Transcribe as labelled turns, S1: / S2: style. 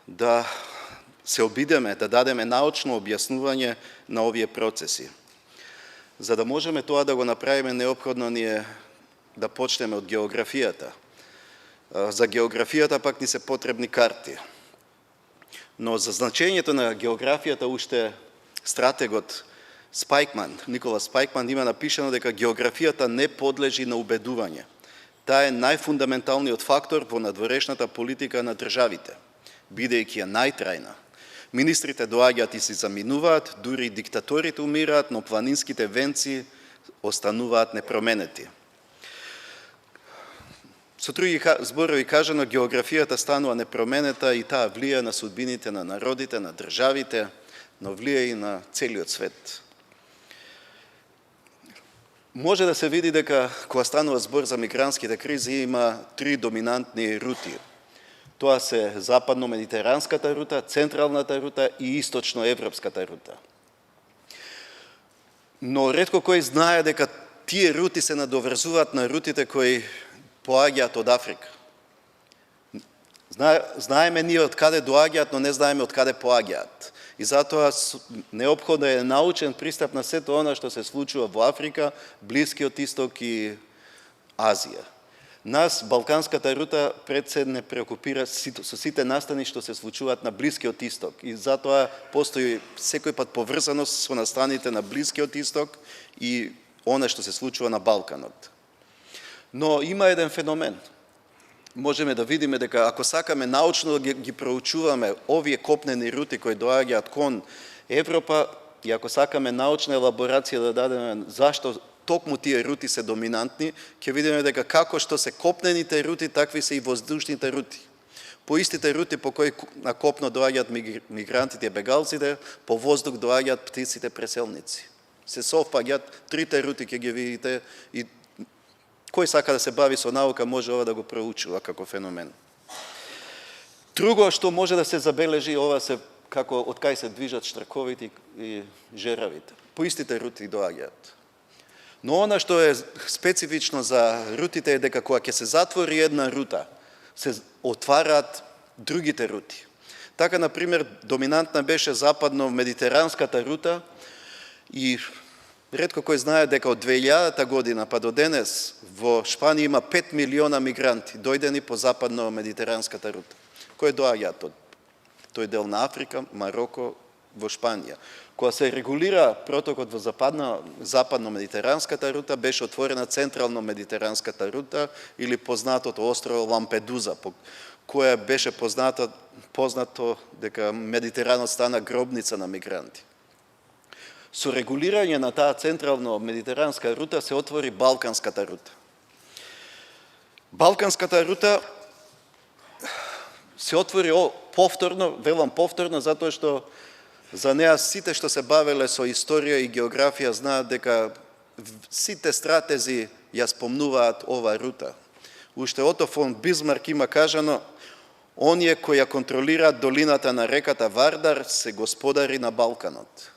S1: да се обидеме да дадеме научно објаснување на овие процеси. За да можеме тоа да го направиме, неопходно ни е да почнеме од географијата. За географијата пак ни се потребни карти. Но за значењето на географијата уште стратегот Никола Спајкман има напишано дека географијата не подлежи на убедување. Таа е најфундаменталниот фактор во надворешната политика на државите, бидејќи е најтрајна. Министрите доаѓаат и се заминуваат, дури диктаторите умираат, но планинските венци остануваат непроменети. Со други зборови кажано, географијата станува непроменета и таа влијае на судбините на народите, на државите, но влијае и на целиот свет. Може да се види дека кога станува збор за мигрантските кризи има три доминантни рути. Тоа се западно-медитеранската рута, централната рута и источно-европската рута. Но ретко кој знае дека тие рути се надоврзуваат на рутите кои поаѓаат од Африка. Знаеме ние од каде доаѓаат, но не знаеме од каде поаѓаат. И затоа неопходно е научен пристап на сето она што се случува во Африка, Блискиот Исток и Азија. Нас, Балканската рута, пред се не преокупира со сите настани што се случуваат на Блискиот Исток. И затоа постои секој пат поврзаност со настаните на Блискиот Исток и она што се случува на Балканот. Но има еден феномен. Можеме да видиме дека ако сакаме научно да ги проучуваме овие копнени рути кои доаѓаат кон Европа и ако сакаме научна елаборација да дадеме зашто токму тие рути се доминантни, ќе видиме дека како што се копнените рути, такви се и воздушните рути. По истите рути по кои на копно доаѓаат мигрантите и бегалците, по воздух доаѓаат птиците преселници. Се совпаѓаат трите рути, ќе ги видите, и кој сака да се бави со наука може ова да го проучува како феномен. Друго што може да се забележи, ова се како од кај се движат штрковите и жеравите. По истите рути доаѓаат. Но она што е специфично за рутите е дека кога ќе се затвори една рута, се отвараат другите рути. Така, например, доминантна беше западно-медитеранската рута и ретко кој знае дека од 2000 година па до денес во Шпанија има 5 милиона мигранти дојдени по западно-медитеранската рута, кои доаѓаат од тој дел на Африка, Мароко, во Шпанија. Кога се регулира протокот во западно-медитеранската рута, беше отворена централно-медитеранската рута или познатото острово Лампедуза, по која беше познато дека Медитеранот стана гробница на мигранти. Со регулирање на таа централно-медитеранска рута се отвори Балканската рута. Балканската рута се отвори повторно, велам повторно, затоа што за неа сите што се бавеле со историја и географија знаат дека сите стратези ја спомнуваат ова рута. Уште Ото фон Бисмарк има кажано: оние кои ја контролираат долината на реката Вардар се господари на Балканот.